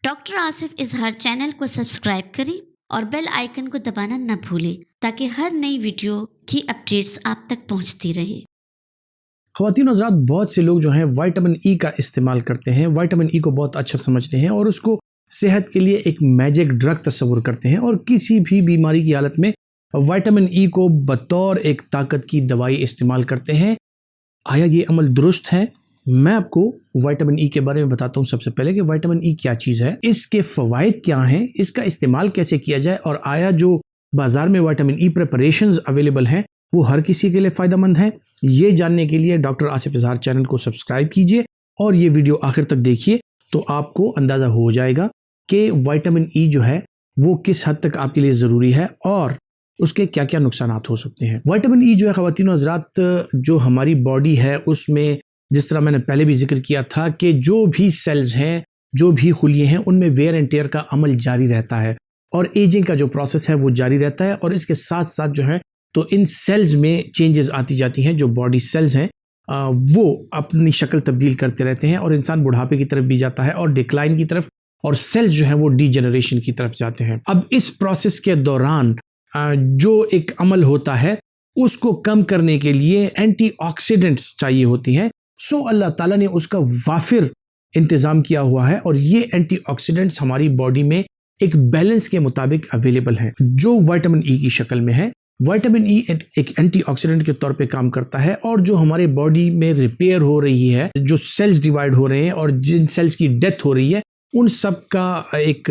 Doctor Asif इजहार channel को subscribe करें और बेल आइकन को दबाना न भूलें ताकि हर नई वीडियो की अपडेट्स आप तक पहुंचती रहे। ख़वातीन हज़रात, बहुत से लोग जो हैं विटामिन ई का इस्तेमाल करते हैं, विटामिन ई को बहुत अच्छा समझते हैं और उसको सेहत के लिए एक मैजिक ड्रग तस्वुर करते हैं और किसी भी बीमारी की हालत में विटामिन ई को बतौर एक ताकत की दवाई इस्तेमाल करते हैं। आया ये अमल दुरुस्त है? मैं आपको विटामिन ई के बारे में बताता हूँ। सबसे पहले कि विटामिन ई क्या चीज़ है, इसके फ़वाइद क्या हैं, इसका इस्तेमाल कैसे किया जाए और आया जो बाज़ार में विटामिन ई प्रिपरेशंस अवेलेबल हैं वो हर किसी के लिए फ़ायदेमंद हैं। ये जानने के लिए डॉक्टर आसिफ इजहार चैनल को सब्सक्राइब कीजिए और ये वीडियो आखिर तक देखिए तो आपको अंदाज़ा हो जाएगा कि विटामिन ई जो है वो किस हद तक आपके लिए ज़रूरी है और उसके क्या क्या नुकसान हो सकते हैं। विटामिन ई जो है ख़वातीन हज़रात, जो हमारी बॉडी है उसमें, जिस तरह मैंने पहले भी जिक्र किया था कि जो भी सेल्स हैं, जो भी खुलिये हैं, उनमें वेयर एंड टेयर का अमल जारी रहता है और एजिंग का जो प्रोसेस है वो जारी रहता है और इसके साथ साथ जो है तो इन सेल्स में चेंजेस आती जाती हैं। जो बॉडी सेल्स हैं वो अपनी शक्ल तब्दील करते रहते हैं और इंसान बुढ़ापे की तरफ भी जाता है और डिक्लाइन की तरफ, और सेल्स जो है वो डीजेनरेशन की तरफ जाते हैं। अब इस प्रोसेस के दौरान जो एक अमल होता है उसको कम करने के लिए एंटीऑक्सीडेंट्स चाहिए होती हैं। सो अल्लाह ताला ने उसका वाफिर इंतज़ाम किया हुआ है और ये एंटीऑक्सीडेंट्स हमारी बॉडी में एक बैलेंस के मुताबिक अवेलेबल हैं जो विटामिन ई की शक्ल में है। विटामिन ई एक एंटीऑक्सीडेंट के तौर पे काम करता है और जो हमारे बॉडी में रिपेयर हो रही है, जो सेल्स डिवाइड हो रहे हैं और जिन सेल्स की डेथ हो रही है, उन सब का एक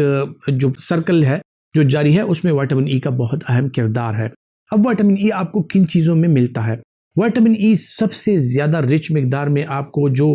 जो सर्कल है जो जारी है उसमें विटामिन ई का बहुत अहम किरदार है। अब विटामिन ई आपको किन चीज़ों में मिलता है? विटामिन ई सबसे ज़्यादा रिच मिकदार में आपको जो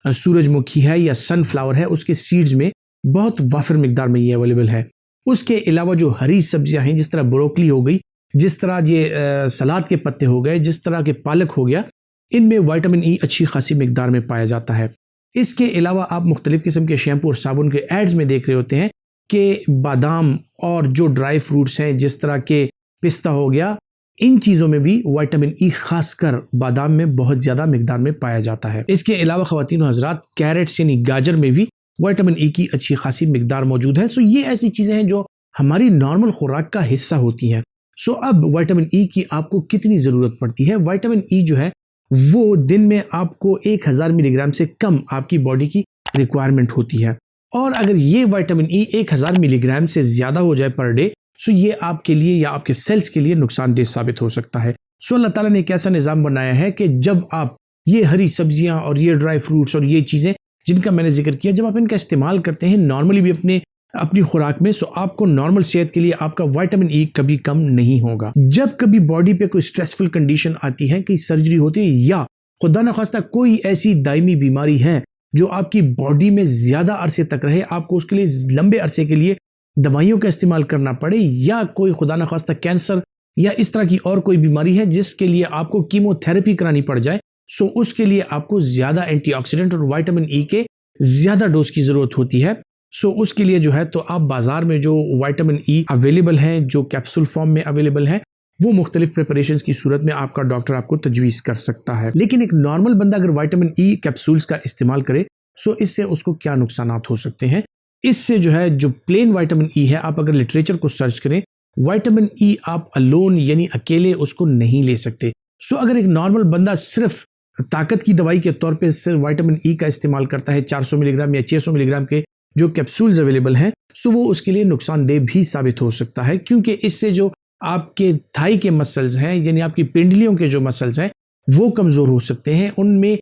सूरजमुखी है या सनफ्लावर है उसके सीड्स में बहुत वाफिर मिकदार में ये अवेलेबल है। उसके अलावा जो हरी सब्जियां हैं, जिस तरह ब्रोकली हो गई, जिस तरह ये सलाद के पत्ते हो गए, जिस तरह के पालक हो गया, इनमें विटामिन ई अच्छी खासी मिकदार में पाया जाता है। इसके अलावा आप मुख्तलिफ किस्म के शैम्पू और साबुन के एड्स में देख रहे होते हैं कि बादाम और जो ड्राई फ्रूट्स हैं, जिस तरह के पिस्ता हो गया, इन चीज़ों में भी विटामिन ई खासकर बादाम में बहुत ज़्यादा मिकदार में पाया जाता है। इसके अलावा ख़वातीन हज़रात, कैरेट्स यानी गाजर में भी विटामिन ई की अच्छी खासी मिकदार मौजूद है। सो ये ऐसी चीज़ें हैं जो हमारी नॉर्मल खुराक का हिस्सा होती हैं। सो अब विटामिन ई की आपको कितनी ज़रूरत पड़ती है? विटामिन ई जो है वो दिन में आपको 1000 मिलीग्राम से कम आपकी बॉडी की रिक्वायरमेंट होती है और अगर ये विटामिन ई 1000 मिलीग्राम से ज़्यादा हो जाए पर डे, सो ये आपके लिए या आपके सेल्स के लिए नुकसानदेह साबित हो सकता है। सो अल्लाह ताला ने एक ऐसा निज़ाम बनाया है कि जब आप ये हरी सब्जियां और ये ड्राई फ्रूट्स और ये चीज़ें जिनका मैंने जिक्र किया, जब आप इनका इस्तेमाल करते हैं नॉर्मली भी अपनी खुराक में, सो आपको नॉर्मल सेहत के लिए आपका विटामिन ई कभी कम नहीं होगा। जब कभी बॉडी पे कोई स्ट्रेसफुल कंडीशन आती है, कि सर्जरी होती है या खुदा न खास्ता कोई ऐसी दायमी बीमारी है जो आपकी बॉडी में ज़्यादा अरसे तक रहे, आपको उसके लिए लंबे अरसे के लिए दवाइयों का इस्तेमाल करना पड़े, या कोई खुदा न खास्ता कैंसर या इस तरह की और कोई बीमारी है जिसके लिए आपको कीमोथेरेपी करानी पड़ जाए, सो उसके लिए आपको ज़्यादा एंटीऑक्सीडेंट और विटामिन ई के ज़्यादा डोज की ज़रूरत होती है। सो उसके लिए जो है तो आप बाज़ार में जो विटामिन ई अवेलेबल हैं, जो कैप्सूल फॉर्म में अवेलेबल हैं, वो मुख्तलिफ प्रिपरेशंस की सूरत में आपका डॉक्टर आपको तजवीज़ कर सकता है। लेकिन एक नॉर्मल बंदा अगर विटामिन ई कैप्सूल्स का इस्तेमाल करे, सो इससे उसको क्या नुकसान हो सकते हैं? इससे जो है, जो प्लेन विटामिन ई है, आप अगर लिटरेचर को सर्च करें, विटामिन ई आप अलोन यानी अकेले उसको नहीं ले सकते। सो अगर एक नॉर्मल बंदा सिर्फ ताकत की दवाई के तौर पे सिर्फ विटामिन ई का इस्तेमाल करता है, 400 मिलीग्राम या 600 मिलीग्राम के जो कैप्सूल्स अवेलेबल हैं, सो वो उसके लिए नुकसानदेह भी साबित हो सकता है, क्योंकि इससे जो आपके थाई के मसल्स हैं यानी आपकी पिंडलियों के जो मसल्स हैं वो कमज़ोर हो सकते हैं, उनमें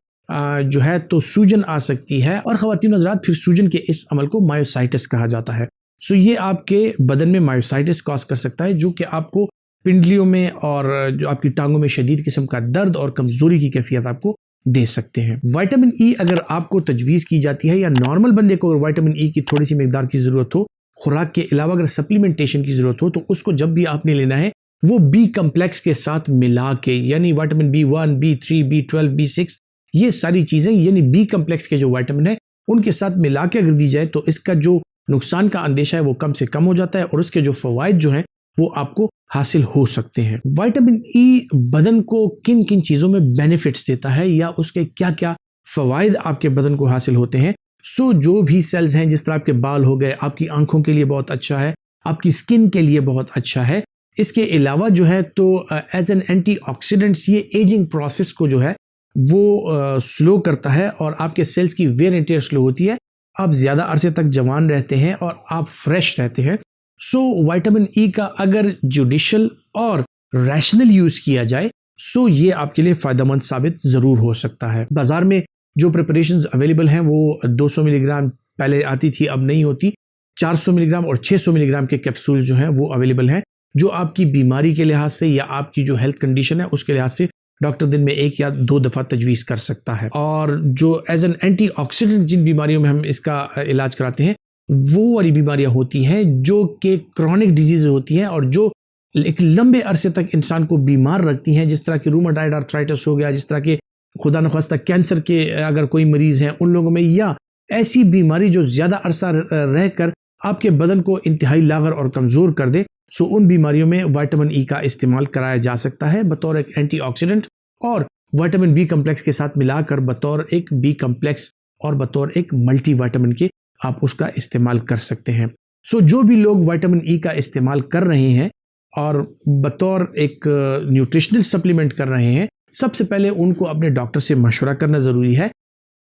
जो है तो सूजन आ सकती है और ख़वातीन हज़रात, फिर सूजन के इस अमल को मायोसाइटिस कहा जाता है। सो ये आपके बदन में मायोसाइटिस कॉज कर सकता है, जो कि आपको पिंडलियों में और जो आपकी टांगों में शदीद किस्म का दर्द और कमज़ोरी की कैफियत आपको दे सकते हैं। विटामिन ई अगर आपको तजवीज़ की जाती है या नॉर्मल बंदे को अगर विटामिन ई की थोड़ी सी मिकदार की ज़रूरत हो, खुराक के अलावा अगर सप्लीमेंटेशन की ज़रूरत हो, तो उसको जब भी आपने लेना है वो बी कम्प्लेक्स के साथ मिला के, यानी vitamin B1, B3, B12, B6, ये सारी चीज़ें यानी बी कम्प्लेक्स के जो विटामिन है उनके साथ मिला के अगर दी जाए तो इसका जो नुकसान का अंदेशा है वो कम से कम हो जाता है और उसके जो फ़वाइद जो हैं वो आपको हासिल हो सकते हैं। विटामिन ई बदन को किन किन चीज़ों में बेनिफिट्स देता है या उसके क्या क्या फ़वाइद आपके बदन को हासिल होते हैं, सो जो भी सेल्स हैं, जिस तरह आपके बाल हो गए, आपकी आंखों के लिए बहुत अच्छा है, आपकी स्किन के लिए बहुत अच्छा है। इसके अलावा जो है तो एज एन एंटीऑक्सीडेंट्स ये एजिंग प्रोसेस को जो है वो स्लो करता है और आपके सेल्स की वेयर एंड टेयर स्लो होती है। आप ज़्यादा अरसे तक जवान रहते हैं और आप फ्रेश रहते हैं। सो विटामिन ई का अगर जुडिशल और रैशनल यूज़ किया जाए सो ये आपके लिए फ़ायदेमंद साबित ज़रूर हो सकता है। बाज़ार में जो प्रिपरेशंस अवेलेबल हैं वो 200 मिलीग्राम पहले आती थी, अब नहीं होती। 400 मिलीग्राम और 600 मिलीग्राम के कैप्सूल जो हैं वो अवेलेबल हैं, जो आपकी बीमारी के लिहाज से या आपकी जो हेल्थ कंडीशन है उसके लिहाज से डॉक्टर दिन में 1 या 2 दफ़ा तजवीज़ कर सकता है। और जो एज एन एंटीऑक्सीडेंट जिन बीमारियों में हम इसका इलाज कराते हैं वो वाली बीमारियां होती हैं जो कि क्रॉनिक डिजीज होती हैं और जो एक लंबे अरसे तक इंसान को बीमार रखती हैं, जिस तरह की रूमेटॉइड आर्थराइटिस हो गया, जिस तरह के खुदा न खास्ता कैंसर के अगर कोई मरीज़ हैं उन लोगों में, या ऐसी बीमारी जो ज़्यादा अरसा रहकर आपके बदन को इंतहाई लागर और कमज़ोर कर दे। सो उन बीमारियों में विटामिन ई का इस्तेमाल कराया जा सकता है बतौर एक एंटीऑक्सीडेंट और विटामिन बी कम्प्लेक्स के साथ मिलाकर बतौर एक बी कम्प्लेक्स और बतौर एक मल्टी विटामिन के आप उसका इस्तेमाल कर सकते हैं। सो जो भी लोग विटामिन ई का इस्तेमाल कर रहे हैं और बतौर एक न्यूट्रिशनल सप्लीमेंट कर रहे हैं, सबसे पहले उनको अपने डॉक्टर से मशवरा करना ज़रूरी है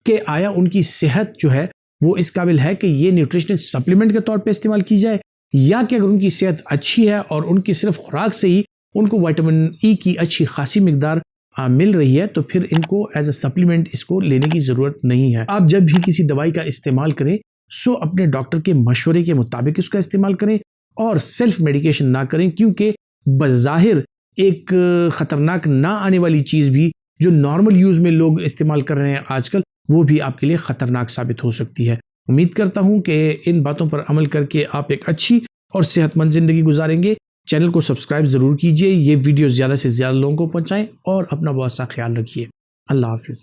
कि आया उनकी सेहत जो है वो इस काबिल है कि ये न्यूट्रिशनल सप्लीमेंट के तौर पे इस्तेमाल की जाए, या कि अगर उनकी सेहत अच्छी है और उनकी सिर्फ खुराक से ही उनको विटामिन ई की अच्छी खासी मिकदार मिल रही है तो फिर इनको एज अ सप्लीमेंट इसको लेने की ज़रूरत नहीं है। आप जब भी किसी दवाई का इस्तेमाल करें सो अपने डॉक्टर के मशवरे के मुताबिक इसका इस्तेमाल करें और सेल्फ मेडिकेशन ना करें, क्योंकि बज़ाहिर एक ख़तरनाक ना आने वाली चीज़ भी जो नॉर्मल यूज़ में लोग इस्तेमाल कर रहे हैं आजकल, वो भी आपके लिए ख़तरनाक साबित हो सकती है। उम्मीद करता हूँ कि इन बातों पर अमल करके आप एक अच्छी और सेहतमंद ज़िंदगी गुजारेंगे। चैनल को सब्सक्राइब ज़रूर कीजिए, ये वीडियो ज़्यादा से ज़्यादा लोगों को पहुँचाएँ और अपना बहुत सा ख्याल रखिए। अल्लाह हाफ़िज़।